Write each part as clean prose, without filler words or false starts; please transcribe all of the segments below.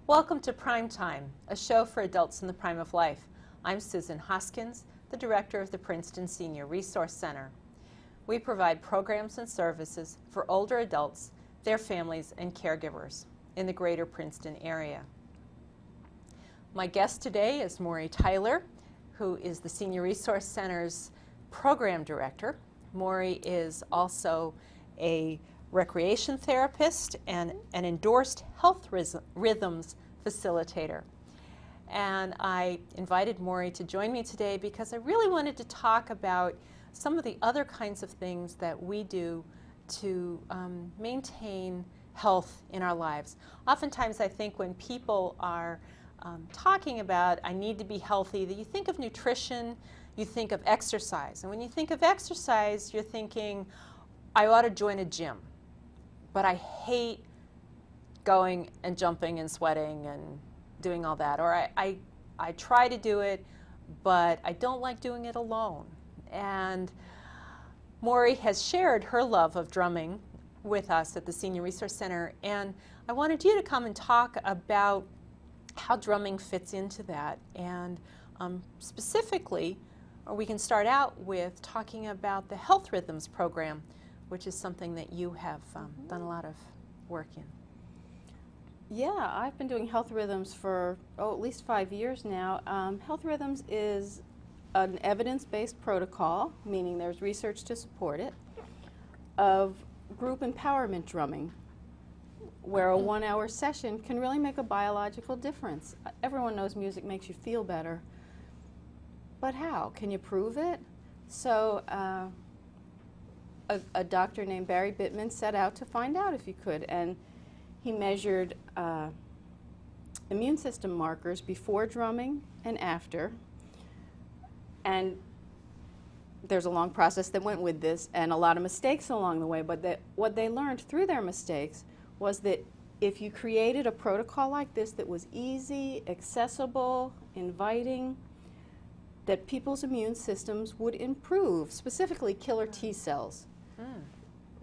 Welcome to Prime Time, a show for adults in the prime of life. I'm Susan Hoskins, the director of the Princeton Senior Resource Center. We provide programs and services for older adults, their families, and caregivers in the greater Princeton area. My guest today is Mauri Tyler, who is the Senior Resource Center's program director. Mauri is also a recreation therapist and an endorsed health rhythms facilitator. And I invited Mauri to join me today because I really wanted to talk about some of the other kinds of things that we do to maintain health in our lives. Oftentimes I think when people are talking about I need to be healthy, that you think of nutrition, you think of exercise. And when you think of exercise, you're thinking, I ought to join a gym. But I hate going and jumping and sweating and doing all that. Or I try to do it, but I don't like doing it alone. And Mauri has shared her love of drumming with us at the Senior Resource Center. And I wanted you to come and talk about how drumming fits into that. And specifically, or we can start out with talking about the Health Rhythms program, which is something that you have done a lot of work in. Yeah, I've been doing Health Rhythms for, at least 5 years now. Health Rhythms is an evidence-based protocol, meaning there's research to support it, of group empowerment drumming, where a 1-hour session can really make a biological difference. Everyone knows music makes you feel better, but how? Can you prove it? So, a doctor named Barry Bittman set out to find out if you could, and he measured immune system markers before drumming and after, and there's a long process that went with this and a lot of mistakes along the way, but what they learned through their mistakes was that if you created a protocol like this that was easy, accessible, inviting, that people's immune systems would improve, specifically killer T cells.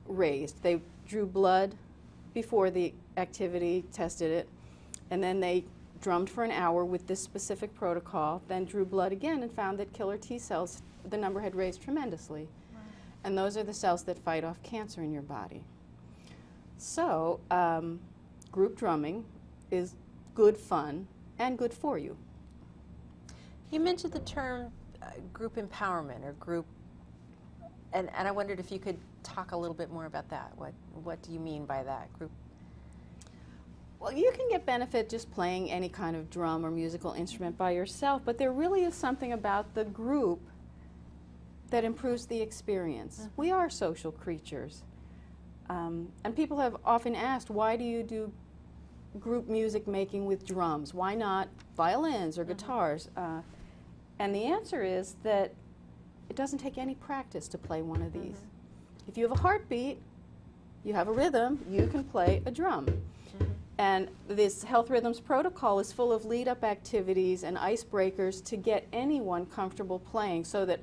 Raised. They drew blood before the activity, tested it, and then they drummed for an hour with this specific protocol, then drew blood again and found that killer T cells, the number had raised tremendously. Wow. And those are the cells that fight off cancer in your body. So group drumming is good fun and good for you. You mentioned the term group empowerment or group, and I wondered if you could talk a little bit more about that. What do you mean by that, group? Well, you can get benefit just playing any kind of drum or musical instrument by yourself, but there really is something about the group that improves the experience. Mm-hmm. We are social creatures. And people have often asked, why do you do group music making with drums? Why not violins or guitars? And the answer is that it doesn't take any practice to play one of these. If you have a heartbeat, you have a rhythm, you can play a drum. And this Health Rhythms protocol is full of lead-up activities and icebreakers to get anyone comfortable playing so that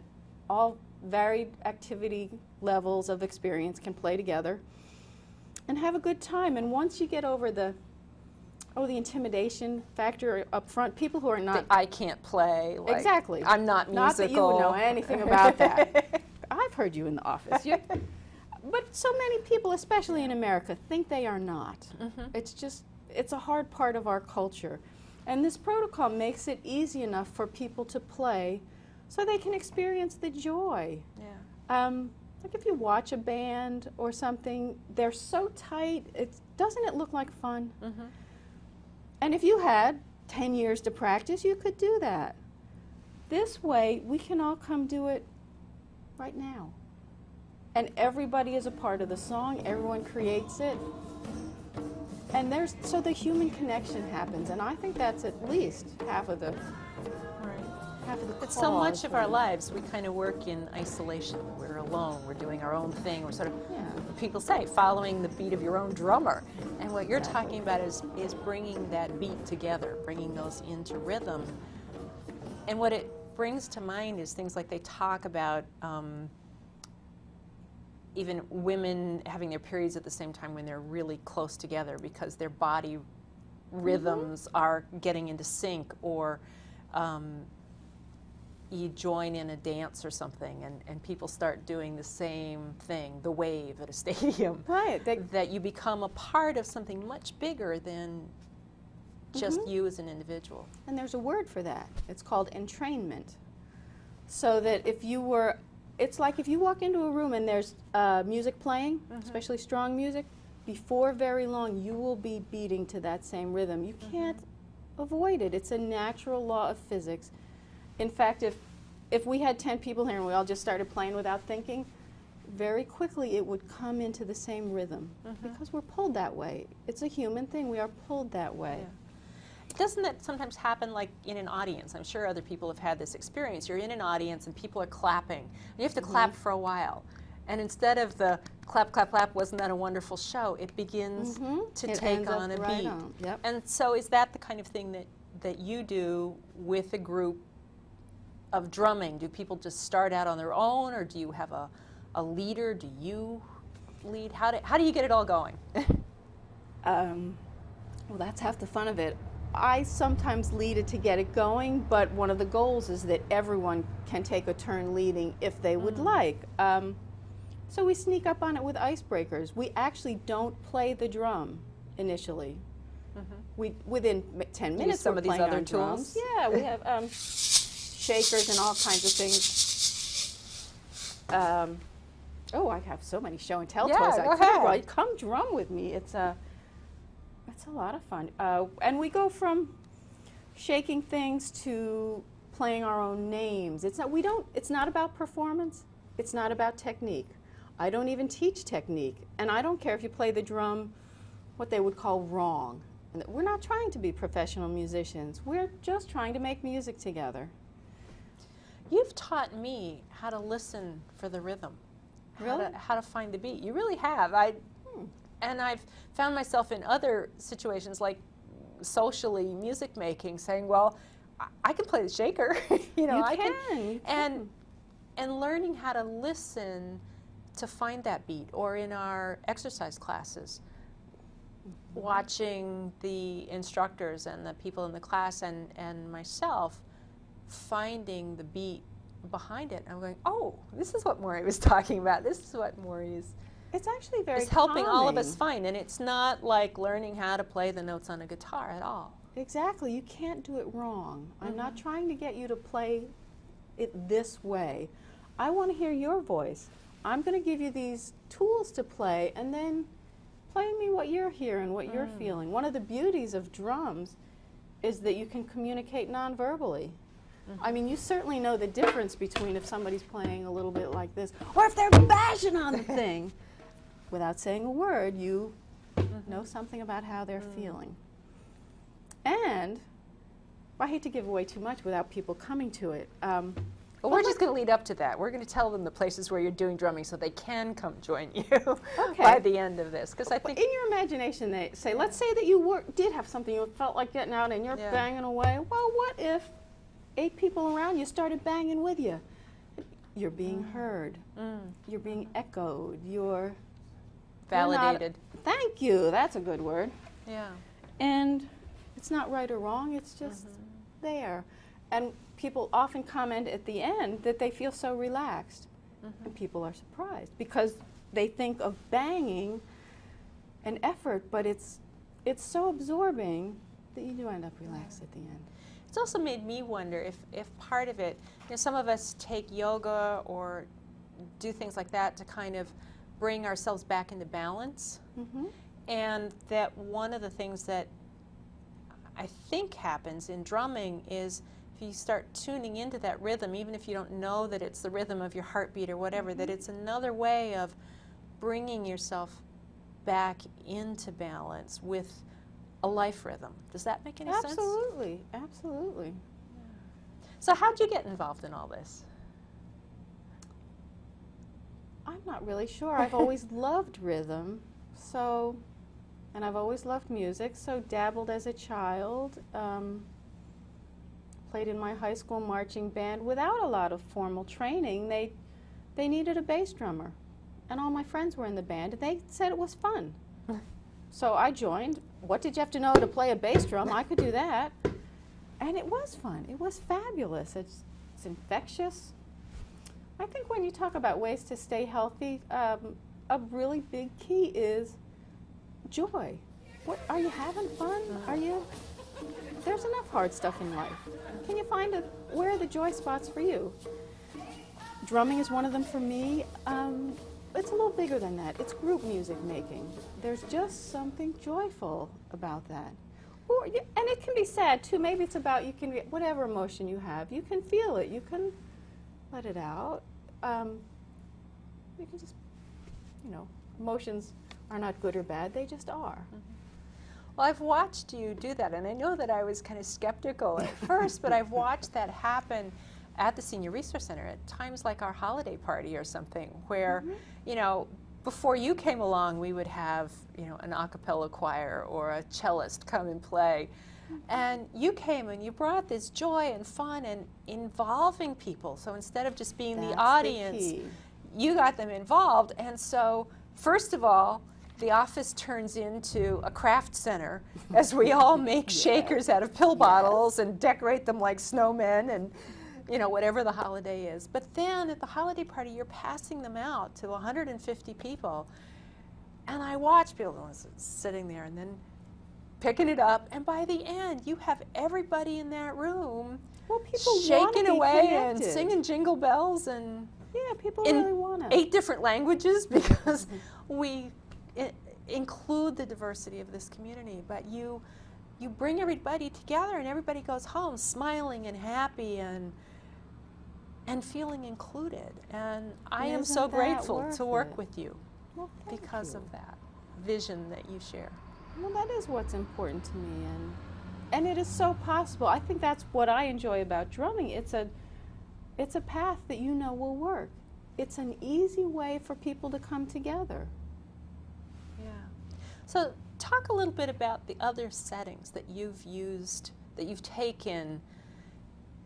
all varied activity levels of experience can play together and have a good time. And once you get over the intimidation factor up front, people who are not... I can't play. Like, exactly. I'm not musical. Not that you would know anything about that. I've heard you in the office. But so many people, especially in America, think they are not. It's a hard part of our culture. And this protocol makes it easy enough for people to play so they can experience the joy. Yeah. Like if you watch a band or something, they're so tight, doesn't it look like fun? And if you had 10 years to practice, you could do that. This way, we can all come do it right now. And everybody is a part of the song, everyone creates it. And so the human connection happens, and I think that's at least half of the But so much of our lives, we kind of work in isolation. We're alone, we're doing our own thing, we're sort of, people say, following the beat of your own drummer. And what you're talking about is bringing that beat together, bringing those into rhythm. And what it brings to mind is things like they talk about even women having their periods at the same time when they're really close together because their body rhythms are getting into sync, or you join in a dance or something, and people start doing the same thing, the wave at a stadium. Right. That you become a part of something much bigger than just you as an individual. And there's a word for that. It's called entrainment. So that if you were, it's like if you walk into a room and there's music playing, especially strong music, before very long you will be beating to that same rhythm. You can't avoid it. It's a natural law of physics. In fact, if we had 10 people here and we all just started playing without thinking, very quickly it would come into the same rhythm because we're pulled that way. It's a human thing. We are pulled that way. Yeah. Doesn't that sometimes happen like in an audience? I'm sure other people have had this experience. You're in an audience and people are clapping. You have to clap for a while. And instead of the clap, clap, clap, wasn't that a wonderful show, it begins to take on a beat. Yep. And so is that the kind of thing that you do with a group of drumming? Do people just start out on their own, or do you have a leader? Do you lead? How do you get it all going? Well, that's half the fun of it. I sometimes lead it to get it going, but one of the goals is that everyone can take a turn leading if they would like. So we sneak up on it with icebreakers. We actually don't play the drum initially. Within 10 minutes some we're of these playing other our tools? drums. Yeah, we have shakers and all kinds of things. Oh, I have so many show and tell Yeah, toys. go ahead. Well, come drum with me. It's a lot of fun. And we go from shaking things to playing our own names. It's not about performance. It's not about technique. I don't even teach technique. And I don't care if you play the drum what they would call wrong. And we're not trying to be professional musicians. We're just trying to make music together. You've taught me how to listen for the rhythm. Really? How to find the beat. You really have. And I've found myself in other situations, like socially music making, saying, well, I can play the shaker. You can. And learning how to listen to find that beat, or in our exercise classes, watching the instructors and the people in the class and myself finding the beat behind it. I'm going, oh, this is what Mauri was talking about. This is what Mauri is. It's actually very It's helping all of calming. us find, and it's not like learning how to play the notes on a guitar at all. Exactly. You can't do it wrong. I'm not trying to get you to play it this way. I want to hear your voice. I'm going to give you these tools to play, and then play me what you're hearing, what you're feeling. One of the beauties of drums is that you can communicate non-verbally. I mean, you certainly know the difference between if somebody's playing a little bit like this, or if they're bashing on the thing. Without saying a word, you know something about how they're feeling. And I hate to give away too much without people coming to it. Well, we're just going to lead up to that. We're going to tell them the places where you're doing drumming so they can come join you by the end of this. Because I think in your imagination, they say, let's say that you did have something you felt like getting out and you're banging away. Well, what if 8 people around you started banging with you? You're being heard. You're being echoed. You're validated. Thank you. That's a good word. Yeah. And it's not right or wrong. It's just there. And people often comment at the end that they feel so relaxed. And people are surprised because they think of banging an effort, but it's so absorbing that you do end up relaxed at the end. It's also made me wonder if part of it, some of us take yoga or do things like that to kind of bring ourselves back into balance. And that one of the things that I think happens in drumming is if you start tuning into that rhythm, even if you don't know that it's the rhythm of your heartbeat or whatever, that it's another way of bringing yourself back into balance with a life rhythm. Does that make any sense? Absolutely, absolutely. So how'd you get involved in all this? I'm not really sure. I've always loved rhythm, and I've always loved music, so dabbled as a child, played in my high school marching band without a lot of formal training. They needed a bass drummer, and all my friends were in the band, and they said it was fun. So I joined. What did you have to know to play a bass drum? I could do that. And it was fun. It was fabulous. It's infectious. I think when you talk about ways to stay healthy, a really big key is joy. Are you having fun? Are you? There's enough hard stuff in life. Can you find where are the joy spots for you? Drumming is one of them for me. It's a little bigger than that. It's group music making. There's just something joyful about that. And it can be sad too. Maybe it's about whatever emotion you have, you can feel it. You can let it out. You can just, emotions are not good or bad. They just are. Mm-hmm. Well, I've watched you do that, and I know that I was kind of skeptical at first, but I've watched that happen at the Senior Resource Center at times like our holiday party or something, where, before you came along, we would have, an a cappella choir or a cellist come and play. And you came and you brought this joy and fun and involving people. So instead of just being the audience, you got them involved. And so, first of all, the office turns into a craft center as we all make shakers out of pill bottles and decorate them like snowmen and whatever the holiday is. But then at the holiday party, you're passing them out to 150 people. And I watch people sitting there and then picking it up. And by the end, you have everybody in that room shaking away and singing jingle bells and people really want to. 8 different languages because we include the diversity of this community. But you bring everybody together and everybody goes home smiling and happy and feeling included. And I am so grateful to work with you because of that vision that you share. Well, that is what's important to me, and it is so possible. I think that's what I enjoy about drumming. It's a path that will work. It's an easy way for people to come together. Yeah. So talk a little bit about the other settings that you've used, that you've taken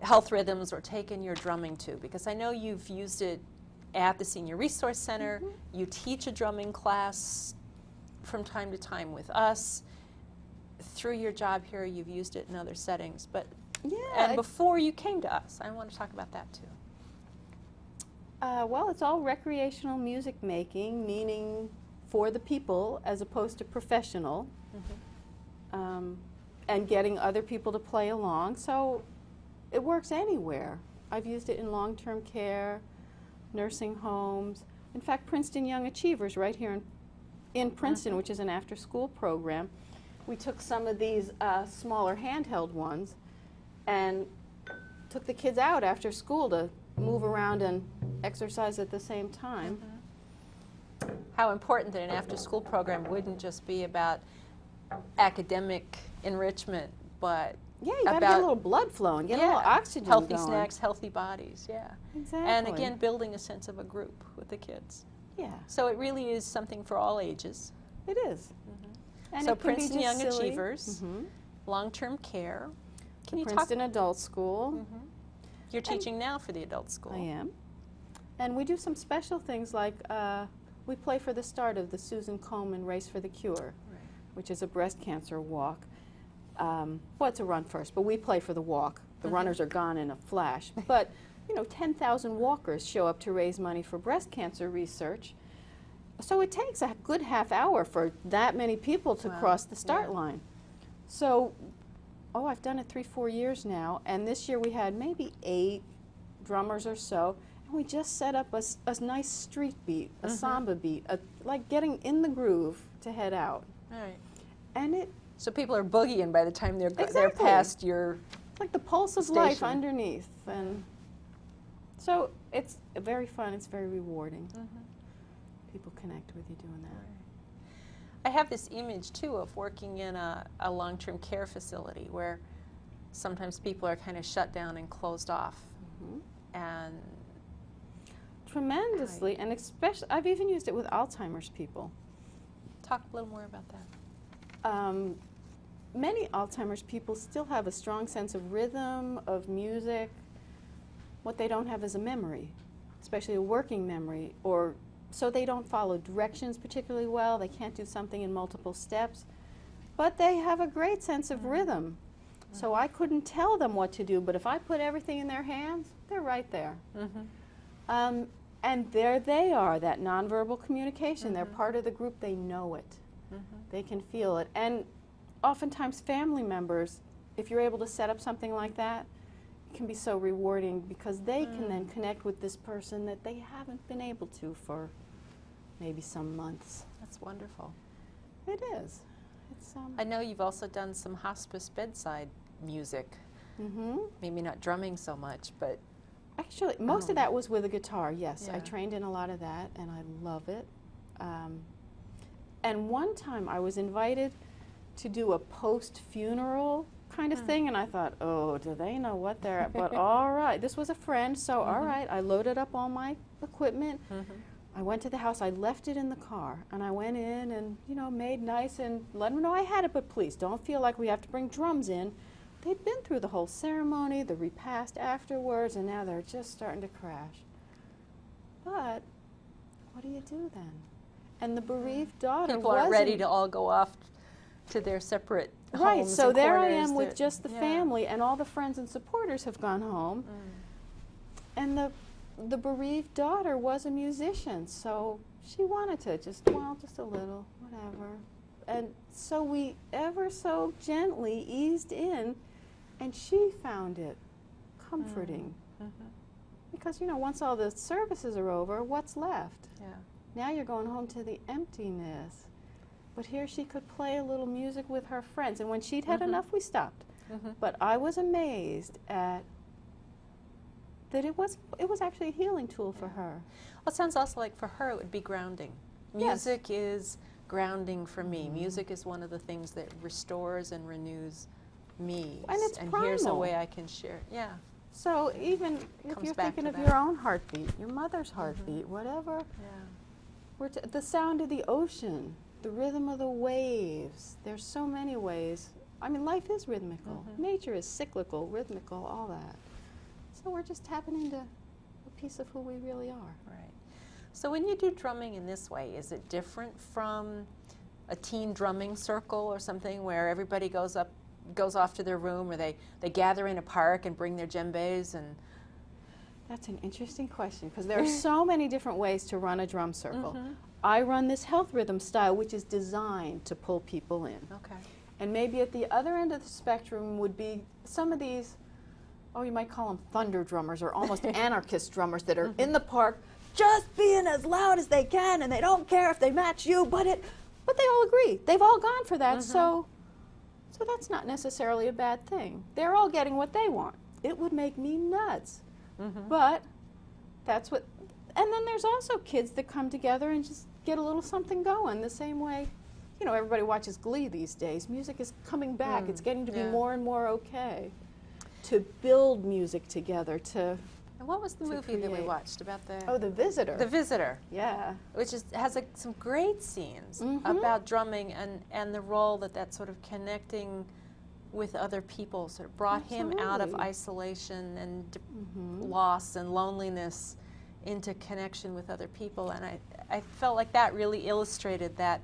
health rhythms or taken your drumming to, because I know you've used it at the Senior Resource Center. You teach a drumming class from time to time with us. Through your job here, you've used it in other settings. But and before you came to us, I want to talk about that too. Well, it's all recreational music making, meaning for the people as opposed to professional, and getting other people to play along. So it works anywhere. I've used it in long-term care, nursing homes. In fact, Princeton Young Achievers right here in Princeton, which is an after-school program, we took some of these smaller handheld ones and took the kids out after school to move around and exercise at the same time. How important that an after-school program wouldn't just be about academic enrichment, but you got to get a little blood flowing, get a little oxygen healthy going. Snacks, healthy bodies, Exactly. And again, building a sense of a group with the kids. Yeah. So it really is something for all ages. It is. And so it can Princeton be Young silly. Achievers, long-term care. Can you Princeton Adult School. You're teaching now for the adult school. I am. And we do some special things like we play for the start of the Susan Komen Race for the Cure, which is a breast cancer walk. Well, it's a run first, but we play for the walk. The runners are gone in a flash. But 10,000 walkers show up to raise money for breast cancer research. So it takes a good half hour for that many people to cross the start line. So, I've done it 3-4 years now, and this year we had maybe 8 drummers or so, and we just set up a nice street beat, a samba beat, like getting in the groove to head out. Right. And so people are boogieing by the time they're past your It's like the pulse of life underneath, and so it's very fun. It's very rewarding. People connect with you doing that. I have this image too of working in a long-term care facility where sometimes people are kind of shut down and closed off, and tremendously, and especially I've even used it with Alzheimer's people. Talk a little more about that. Many Alzheimer's people still have a strong sense of rhythm, of music. What they don't have is a memory, especially a working memory or so they don't follow directions particularly well. They can't do something in multiple steps, but they have a great sense of rhythm. So I couldn't tell them what to do, but if I put everything in their hands, they're right there. And there they are, that nonverbal communication. They're part of the group, they know it. They can feel it. And oftentimes family members, if you're able to set up something like that, it can be so rewarding because they can then connect with this person that they haven't been able to for maybe some months. That's wonderful. It is. It's, I know you've also done some hospice bedside music. Maybe not drumming so much, but actually, most of that was with a guitar, yes. Yeah. I trained in a lot of that, and I love it. And one time I was invited to do a post-funeral kind of thing, and I thought, oh, do they know what they're at? But all right, this was a friend, so all right, I loaded up all my equipment. I went to the house, I left it in the car, and I went in and, you know, made nice and let them know I had it, but please don't feel like we have to bring drums in. They'd been through the whole ceremony, the repast afterwards, and now they're just starting to crash. But what do you do then? And the bereaved daughter people aren't ready to all go off to their separate homes. Right, so and there I quarters am with just the yeah. family, and all the friends and supporters have gone home. And the bereaved daughter was a musician, so she wanted to just a little, whatever. And so we ever so gently eased in, and she found it comforting. Because, you know, once all the services are over, what's left? Yeah. Now you're going home to the emptiness. But here she could play a little music with her friends, and when she'd had enough, we stopped. But I was amazed at that it was actually a healing tool for her. Well, it sounds also like for her it would be grounding. Music is grounding for me. Music is one of the things that restores and renews me. And it's here's a primal. way I can share. Yeah. So even if Comes you're back thinking to of that. your own heartbeat, your mother's heartbeat, whatever, Yeah. the sound of the ocean, the rhythm of the waves, there's so many ways. I mean, life is rhythmical. Nature is cyclical, rhythmical, all that. So we're just tapping into a piece of who we really are. Right. So when you do drumming in this way, is it different from a teen drumming circle or something where everybody goes off to their room, or they gather in a park and bring their djembes and That's an interesting question, because there are so many different ways to run a drum circle. I run this health rhythm style, which is designed to pull people in. Okay. And maybe at the other end of the spectrum would be some of these, oh, you might call them thunder drummers or almost anarchist drummers that are in the park just being as loud as they can, and they don't care if they match you, but they all agree. They've all gone for that, so that's not necessarily a bad thing. They're all getting what they want. It would make me nuts. But that's what, and then there's also kids that come together and just get a little something going the same way. You know, everybody watches Glee these days. Music is coming back. It's getting to be more and more okay to build music together, to And what was the movie that we create. watched about the Oh, The Visitor. The Visitor, Yeah. which has some great scenes about drumming and the role that sort of connecting with other people sort of brought him out of Absolutely. isolation and loss and loneliness into connection with other people. And I felt like that really illustrated that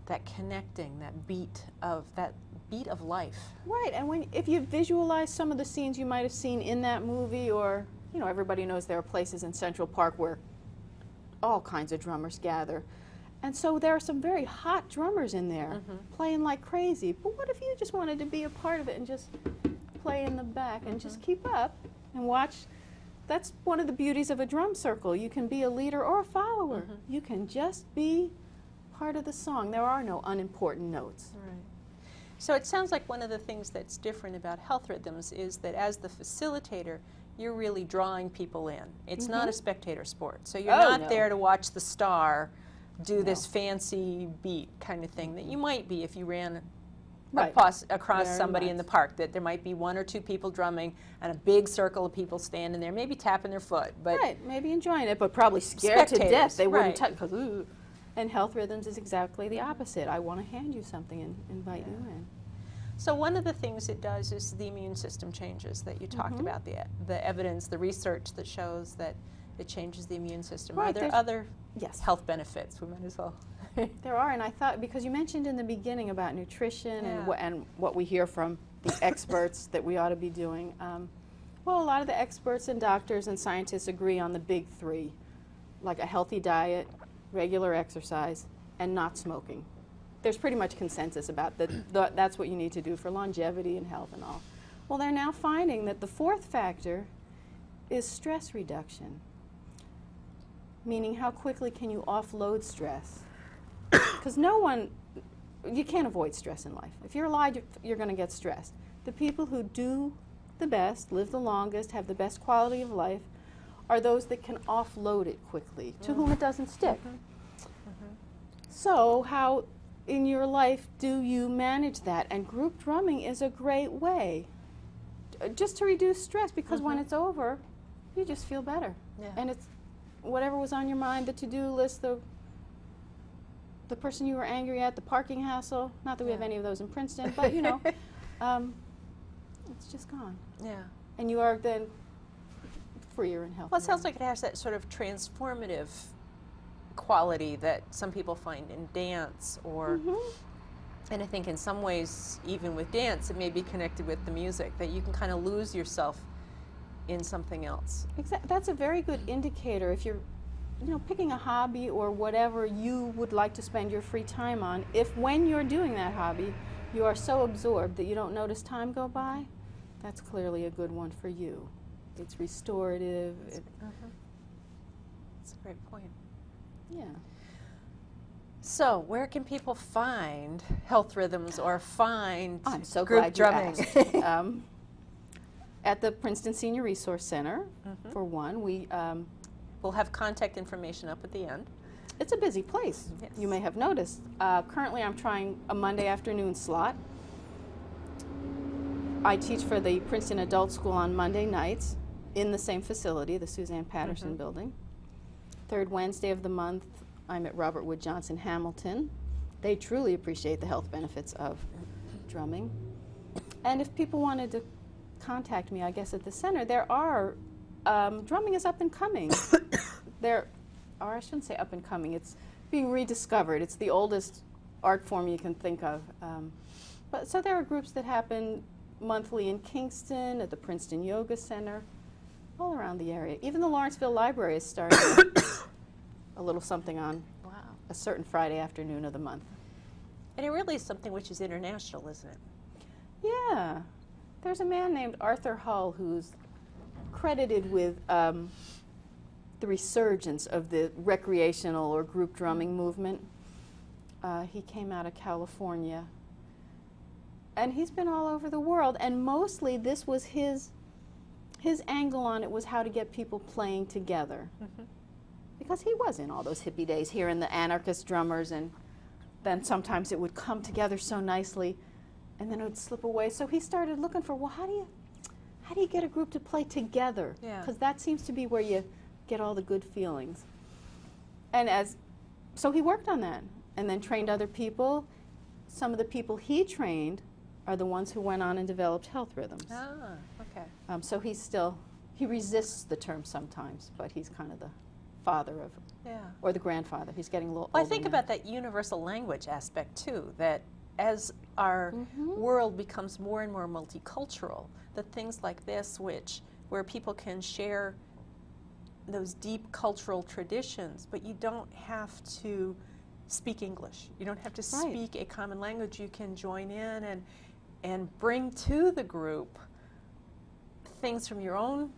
that connecting, that beat of life. Right, and if you visualize some of the scenes you might have seen in that movie, or, you know, everybody knows there are places in Central Park where all kinds of drummers gather. And so there are some very hot drummers in there playing like crazy. But what if you just wanted to be a part of it and just play in the back and just keep up and watch? That's one of the beauties of a drum circle. You can be a leader or a follower. You can just be part of the song. There are no unimportant notes. Right. So it sounds like one of the things that's different about health rhythms is that as the facilitator, you're really drawing people in. It's not a spectator sport. So you're not there to watch the star do this fancy beat kind of thing that you might be if you ran across Very somebody in much. the park, that there might be one or two people drumming and a big circle of people standing there, maybe tapping their foot. But Right, maybe enjoying it, but probably scared to death. Spectators, They wouldn't right. touch, because and health rhythms is exactly the opposite. I want to hand you something and invite you in. So one of the things it does is the immune system changes that you talked about, the evidence, the research that shows that it changes the immune system. Right, Are there there's- other Yes. health benefits? We might as well. There are, and I thought, because you mentioned in the beginning about nutrition Yeah. and what we hear from the experts that we ought to be doing. Well, a lot of the experts and doctors and scientists agree on the big three, like a healthy diet, regular exercise, and not smoking. There's pretty much consensus about that. That's what you need to do for longevity and health and all. Well, they're now finding that the fourth factor is stress reduction, meaning how quickly can you offload stress? Because you can't avoid stress in life. If you're alive, you're going to get stressed. The people who do the best, live the longest, have the best quality of life, are those that can offload it quickly, to whom it doesn't stick. So how in your life do you manage that? And group drumming is a great way just to reduce stress, because when it's over, you just feel better. Yeah. And it's whatever was on your mind, the to-do list, the person you were angry at, the parking hassle, not that we have Yeah. any of those in Princeton, but you know, it's just gone. Yeah. And you are then freer and healthier. Well, it sounds like it has that sort of transformative quality that some people find in dance, or, and I think in some ways, even with dance, it may be connected with the music, that you can kind of lose yourself in something else. That's a very good indicator. If you're, picking a hobby or whatever you would like to spend your free time on, if when you're doing that hobby, you are so absorbed that you don't notice time go by, that's clearly a good one for you. It's restorative. That's a great point. Yeah. So, where can people find Health Rhythms or find I'm so group glad you drumming? asked. At the Princeton Senior Resource Center, for one, We'll have contact information up at the end. it's a busy place. Yes. You may have noticed. Currently, I'm trying a Monday afternoon slot. I teach for the Princeton Adult School on Monday nights in the same facility, the Suzanne Patterson building. Third Wednesday of the month, I'm at Robert Wood Johnson Hamilton. They truly appreciate the health benefits of drumming. And if people wanted to contact me, I guess at the center, there are, drumming is up and coming. I shouldn't say up and coming, it's being rediscovered. It's the oldest art form you can think of. So there are groups that happen monthly in Kingston, at the Princeton Yoga Center, all around the area. Even the Lawrenceville Library is starting a little something on a certain Friday afternoon of the month. And it really is something which is international, isn't it? Yeah. There's a man named Arthur Hull who's credited with the resurgence of the recreational or group drumming movement. He came out of California. And he's been all over the world. And mostly this was his angle on it, was how to get people playing together. Because he was in all those hippie days, hearing the anarchist drummers, and then sometimes it would come together so nicely, and then it would slip away. So he started looking for, well, how do you get a group to play together? Yeah. Because that seems to be where you get all the good feelings. And so he worked on that, and then trained other people. Some of the people he trained are the ones who went on and developed Health Rhythms. Ah, okay. So he resists the term sometimes, but he's kind of the father of, Yeah. or the grandfather. He's getting a little Well, I older think now. about that universal language aspect too, that as our world becomes more and more multicultural, that things like this, where people can share those deep cultural traditions, but you don't have to speak English. You don't have to speak a common language. You can join in and bring to the group things from your own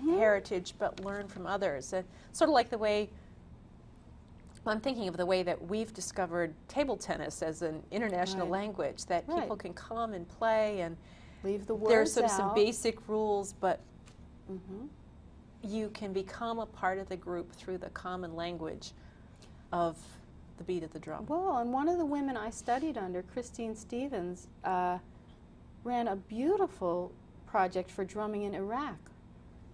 heritage, but learn from others. And sort of like the way, I'm thinking of the way that we've discovered table tennis as an international language, that people can come and play, and leave the words there's sort of out. some basic rules, but you can become a part of the group through the common language of the beat of the drum. Well, and one of the women I studied under, Christine Stevens, ran a beautiful project for drumming in Iraq.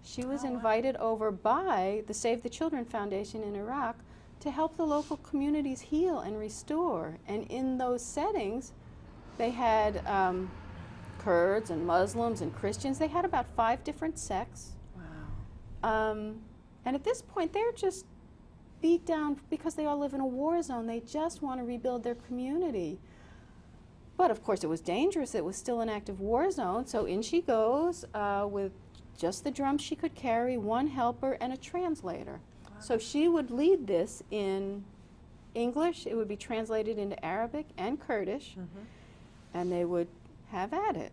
She was invited over by the Save the Children Foundation in Iraq to help the local communities heal and restore. And in those settings, they had Kurds and Muslims and Christians. They had about 5 different sects. Wow. And at this point, they're just beat down because they all live in a war zone. They just want to rebuild their community. But of course, it was dangerous. It was still an active war zone. So in she goes with just the drums she could carry, one helper, and a translator. Wow. So she would lead this in English. It would be translated into Arabic and Kurdish, and they would have at it.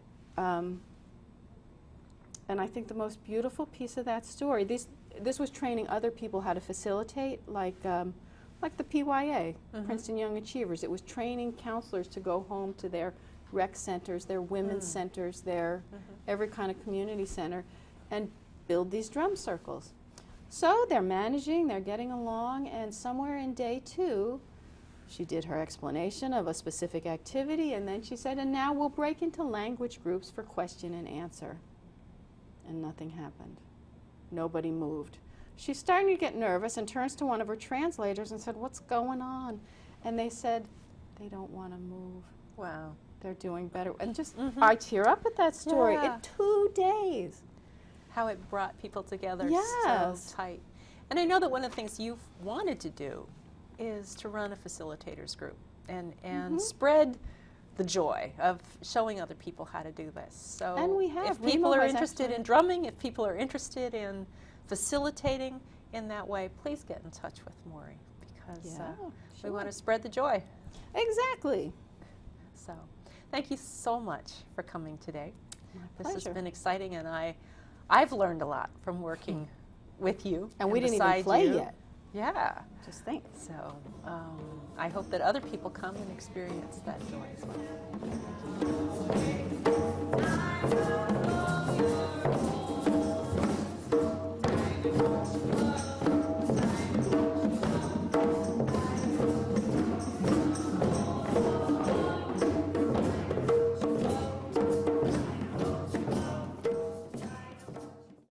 And I think the most beautiful piece of that story, this was training other people how to facilitate, like the PYA, Princeton Young Achievers. It was training counselors to go home to their rec centers, their women's centers, their every kind of community center, and build these drum circles. So they're managing, they're getting along, and somewhere in day 2, she did her explanation of a specific activity, and then she said, and now we'll break into language groups for question and answer. And nothing happened. Nobody moved. She's starting to get nervous and turns to one of her translators and said, what's going on? And they said, they don't want to move. Wow. They're doing better. And just, I tear up at that story. Yeah. In 2 days. How it brought people together Yes. so tight. And I know that one of the things you've wanted to do is to run a facilitators group and spread the joy of showing other people how to do this. So And we have. if people are Remo has interested actually- in drumming, if people are interested in facilitating in that way, please get in touch with Mauri, because we want to spread the joy. Exactly. So thank you so much for coming today. My This has pleasure. been exciting, and I've learned a lot from working with you. And we didn't even beside play you. yet. Yeah. Just think. So I hope that other people come and experience that joy as well.